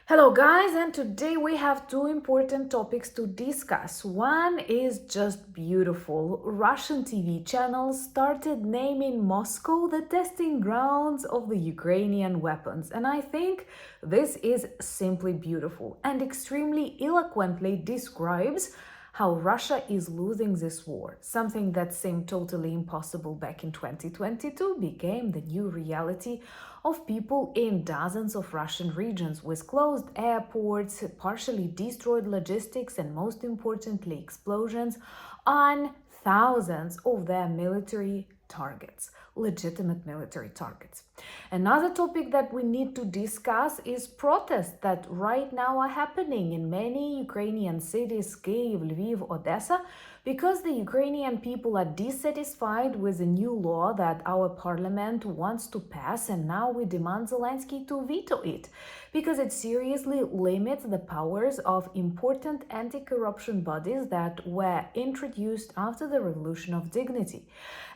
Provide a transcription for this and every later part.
Hello guys, and today we have two important topics to discuss. One is just beautiful. Russian TV channels started naming Moscow the testing grounds of the Ukrainian weapons, and I think this is simply beautiful and extremely eloquently describes how Russia is losing this war. Something that seemed totally impossible back in 2022 became the new reality of people in dozens of Russian regions with closed airports, partially destroyed logistics, and most importantly, explosions on thousands of their military targets, legitimate military targets. Another topic that we need to discuss is protests that right now are happening in many Ukrainian cities, Kyiv, Lviv, Odessa, because the Ukrainian people are dissatisfied with a new law that our parliament wants to pass, and now we demand Zelensky to veto it because it seriously limits the powers of important anti-corruption bodies that were introduced after the Revolution of Dignity.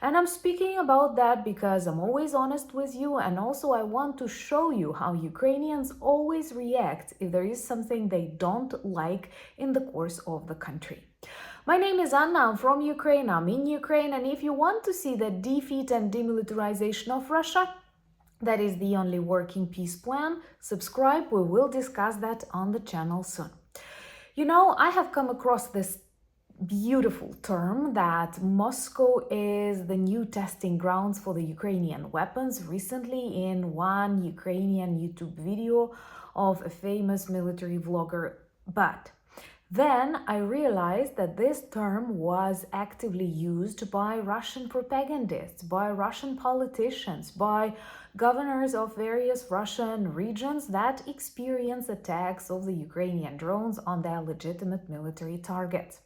And I'm speaking about that because I'm always honest with you, and also I want to show you how Ukrainians always react if there is something they don't like in the course of the country. My name is Anna, I'm from Ukraine, I'm in Ukraine, and if you want to see the defeat and demilitarization of Russia, that is the only working peace plan, subscribe, we will discuss that on the channel soon. You know, I have come across this beautiful term that Moscow is the new testing grounds for the Ukrainian weapons recently in one Ukrainian YouTube video of a famous military vlogger, but then I realized that this term was actively used by Russian propagandists, by Russian politicians, by governors of various Russian regions that experience attacks of the Ukrainian drones on their legitimate military targets.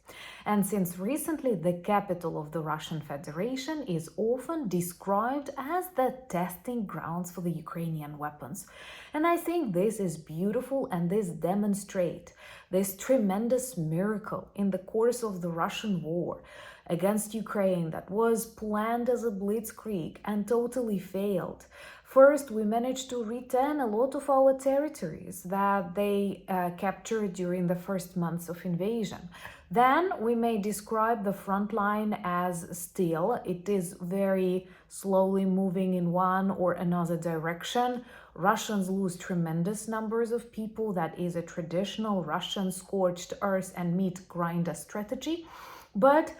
And since recently the capital of the Russian Federation is often described as the testing grounds for the Ukrainian weapons. And I think this is beautiful, and this demonstrates this tremendous miracle in the course of the Russian war against Ukraine that was planned as a blitzkrieg and totally failed. First, we managed to retain a lot of our territories that they captured during the first months of invasion. Then we may describe the front line as still. It is very slowly moving in one or another direction. Russians lose tremendous numbers of people. That is a traditional Russian scorched earth and meat grinder strategy. But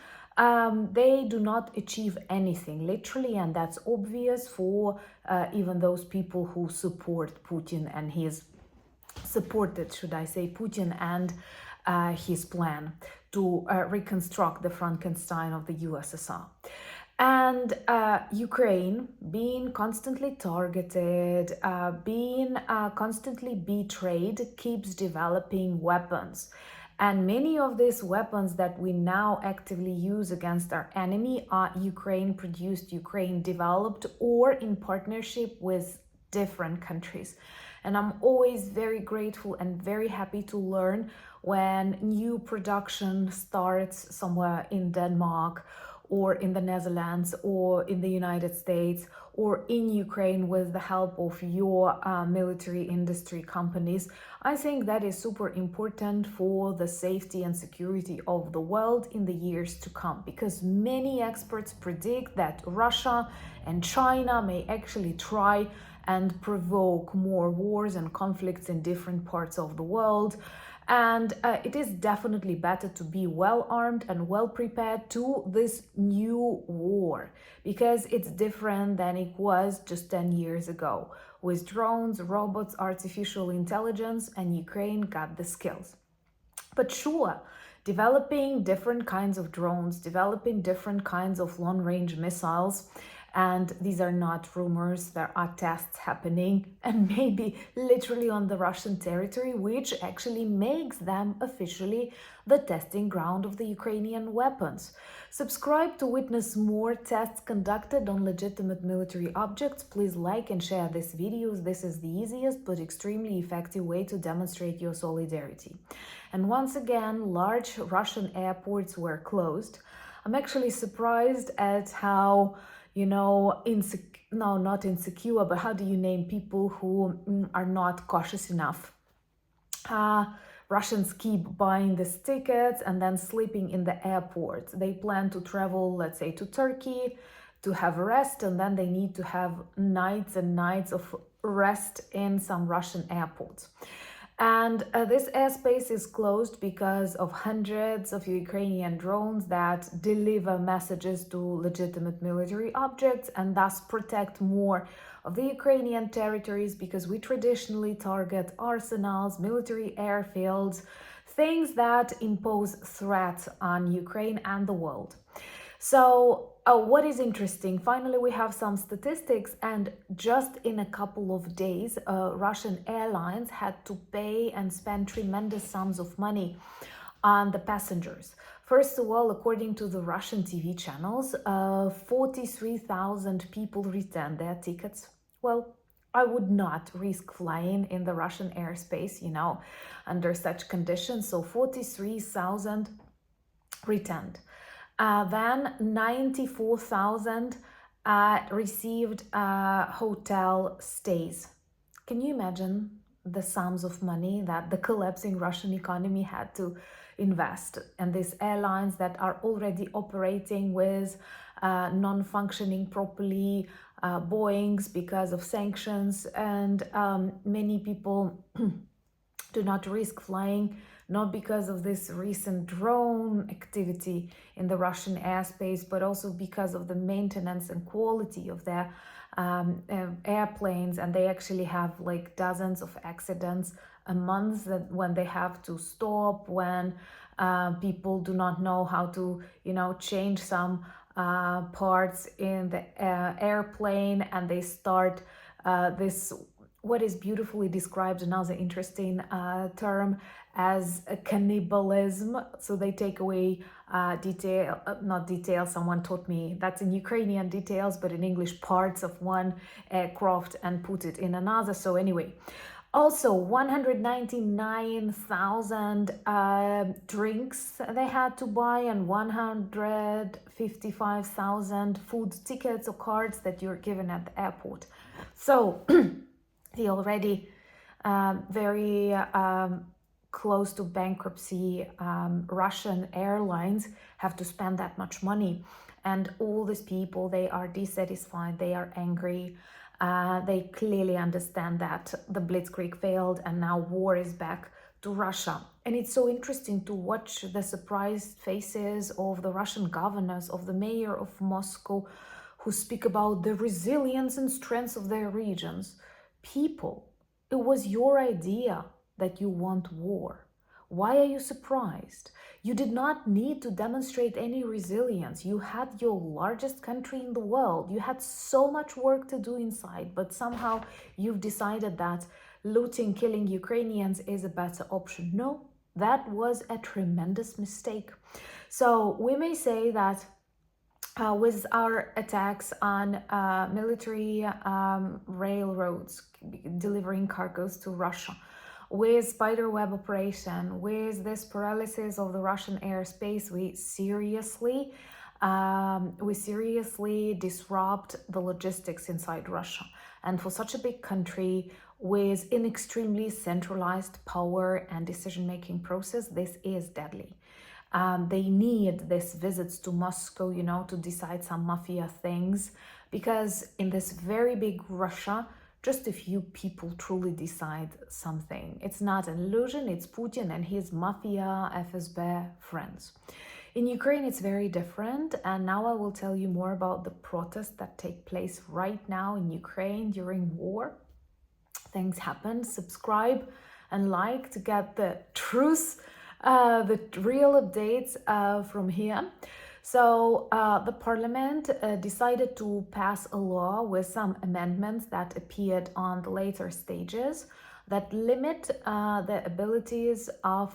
they do not achieve anything, literally, and that's obvious for even those people who support Putin and his supported, should I say, Putin and his plan to reconstruct the Frankenstein of the USSR. And Ukraine, being constantly targeted, being constantly betrayed, keeps developing weapons. And many of these weapons that we now actively use against our enemy are Ukraine produced, Ukraine developed, or in partnership with different countries. And I'm always very grateful and very happy to learn when new production starts somewhere in Denmark or in the Netherlands or in the United States or in Ukraine with the help of your military industry companies. I think that is super important for the safety and security of the world in the years to come, because many experts predict that Russia and China may actually try and provoke more wars and conflicts in different parts of the world. And it is definitely better to be well armed and well prepared to this new war, because it's different than it was just 10 years ago. With drones, robots, artificial intelligence, and Ukraine got the skills. But sure, developing different kinds of drones, developing different kinds of long-range missiles, and these are not rumors, there are tests happening, and maybe literally on the Russian territory, which actually makes them officially the testing ground of the Ukrainian weapons. Subscribe to witness more tests conducted on legitimate military objects. Please like and share these videos. This is the easiest but extremely effective way to demonstrate your solidarity. And once again, large Russian airports were closed. I'm actually surprised at how, not insecure, but how do you name people who are not cautious enough uh, Russians keep buying these tickets and then sleeping in the airport. They plan to travel, let's say, to Turkey to have rest, and then they need to have nights and nights of rest in some Russian airports. And this airspace is closed because of hundreds of Ukrainian drones that deliver messages to legitimate military objects and thus protect more of the Ukrainian territories, because we traditionally target arsenals, military airfields, things that impose threats on Ukraine and the world. So, what is interesting, finally, we have some statistics, and just in a couple of days, Russian airlines had to pay and spend tremendous sums of money on the passengers. First of all, according to the Russian TV channels, 43,000 people returned their tickets. Well, I would not risk flying in the Russian airspace, under such conditions. So 43,000 returned. Then 94,000 received hotel stays. Can you imagine the sums of money that the collapsing Russian economy had to invest in these airlines that are already operating with non-functioning properly Boeings because of sanctions, and many people do not risk flying, not because of this recent drone activity in the Russian airspace, but also because of the maintenance and quality of their airplanes. And they actually have like dozens of accidents a month that when they have to stop, when people do not know how to, change some parts in the airplane, and they start this, what is beautifully described, another interesting term, as cannibalism. So they take away someone taught me that's in Ukrainian details, but in English, parts of one aircraft and put it in another. So anyway, also 199,000 drinks they had to buy, and 155,000 food tickets or cards that you're given at the airport. So the already very close to bankruptcy Russian airlines have to spend that much money. And all these people, they are dissatisfied, they are angry. They clearly understand that the Blitzkrieg failed and now war is back to Russia. And it's so interesting to watch the surprised faces of the Russian governors, of the mayor of Moscow, who speak about the resilience and strength of their regions. People, it was your idea that you want war. Why are you surprised? You did not need to demonstrate any resilience. You had your largest country in the world. You had so much work to do inside, but somehow you've decided that looting, killing Ukrainians is a better option. No, that was a tremendous mistake. So we may say that with our attacks on military railroads delivering cargoes to Russia, with spiderweb operation, with this paralysis of the Russian airspace, we seriously disrupt the logistics inside Russia. And for such a big country with an extremely centralized power and decision-making process, this is deadly. They need these visits to Moscow, to decide some mafia things, because in this very big Russia, just a few people truly decide something. It's not an illusion, it's Putin and his mafia, FSB friends. In Ukraine, it's very different, and now I will tell you more about the protests that take place right now in Ukraine during war. Things happen. Subscribe and like to get the truth, the real updates from here. So the parliament decided to pass a law with some amendments that appeared on the later stages that limit the abilities of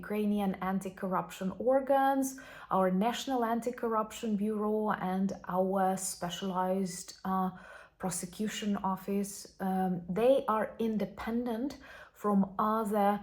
Ukrainian anti-corruption organs, our National Anti-Corruption Bureau, and our specialized prosecution office. They are independent from other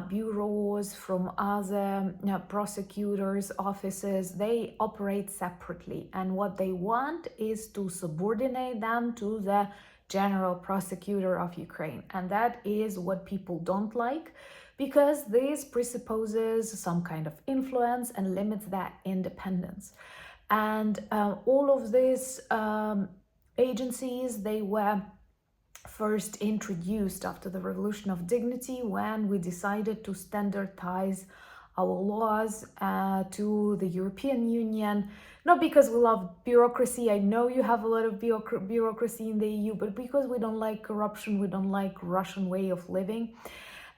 bureaus, from other prosecutors' offices. They operate separately, and what they want is to subordinate them to the general prosecutor of Ukraine. And that is what people don't like, because this presupposes some kind of influence and limits that independence. And all of these agencies, they were first introduced after the Revolution of Dignity, when we decided to standardize our laws to the European Union. Not because we love bureaucracy, I know you have a lot of bureaucracy in the EU, but because we don't like corruption, we don't like Russian way of living.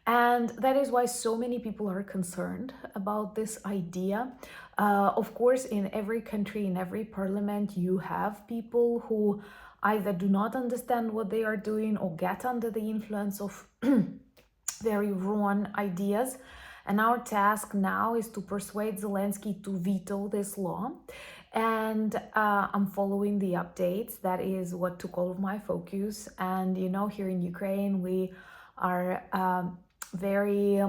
And that is why so many people are concerned about this idea. Of course, in every country, in every parliament, you have people who either do not understand what they are doing or get under the influence of very wrong ideas. And our task now is to persuade Zelensky to veto this law. And I'm following the updates. That is what took all of my focus. And you know, here in Ukraine, we are very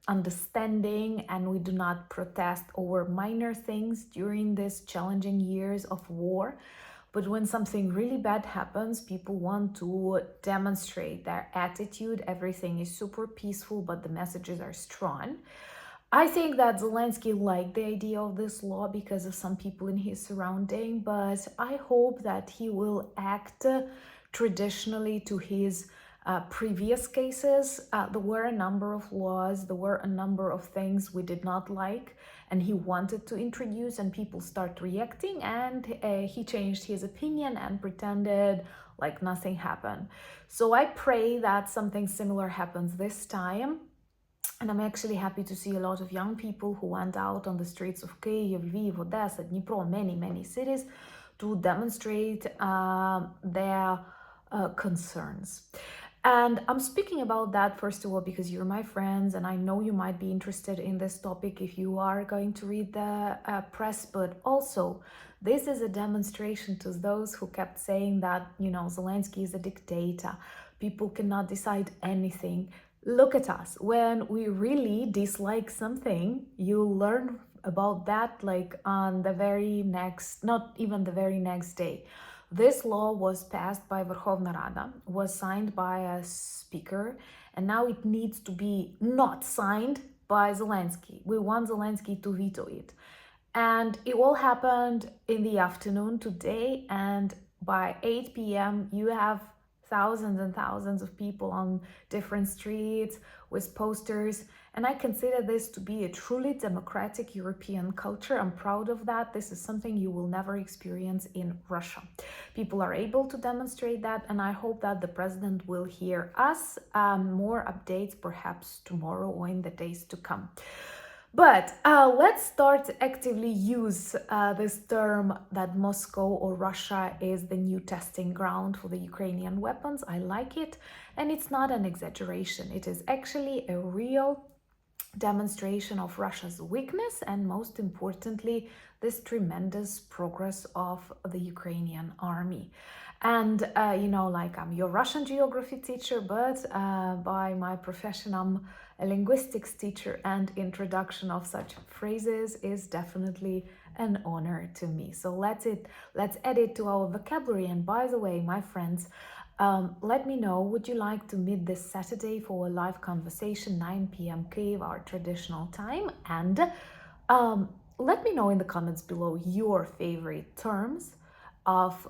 understanding, and we do not protest over minor things during these challenging years of war. But when something really bad happens, people want to demonstrate their attitude. Everything is super peaceful, but the messages are strong. I think that Zelensky liked the idea of this law because of some people in his surrounding, but I hope that he will act traditionally to his previous cases. There were a number of laws, there were a number of things we did not like, and he wanted to introduce, and people start reacting, and he changed his opinion and pretended like nothing happened. So I pray that something similar happens this time. And I'm actually happy to see a lot of young people who went out on the streets of Kyiv, Lviv, Odessa, Dnipro, many cities to demonstrate their concerns. And I'm speaking about that, first of all, because you're my friends, and I know you might be interested in this topic if you are going to read the press, but also this is a demonstration to those who kept saying that, you know, Zelensky is a dictator, people cannot decide anything. Look at us. When we really dislike something, you learn about that like on the very next, not even the very next day. This law was passed by Verkhovna Rada, was signed by a speaker, and now it needs to be not signed by Zelensky. We want Zelensky to veto it. And it all happened in the afternoon today, and by 8 p.m. you have thousands and thousands of people on different streets with posters. And I consider this to be a truly democratic European culture. I'm proud of that. This is something you will never experience in Russia. People are able to demonstrate that, and I hope that the president will hear us. More updates perhaps tomorrow or in the days to come. But let's start actively use this term that Moscow or Russia is the new testing ground for the Ukrainian weapons. I like it, and it's not an exaggeration. It is actually a real demonstration of Russia's weakness, and most importantly, this tremendous progress of the Ukrainian army. And you know, like, I'm your Russian geography teacher, but by my profession I'm a linguistics teacher, and introduction of such phrases is definitely an honor to me. So let's add it to our vocabulary. And by the way, my friends, let me know, would you like to meet this Saturday for a live conversation, 9 p.m. Kyiv, our traditional time? And let me know in the comments below your favorite terms of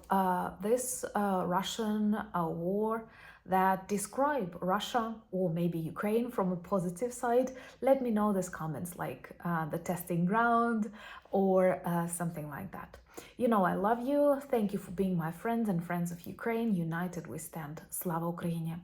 this Russian war that describe Russia or maybe Ukraine from a positive side. Let me know these comments, like the testing ground or something like that. You know, I love you. Thank you for being my friends and friends of Ukraine. United we stand. Slava Ukraini!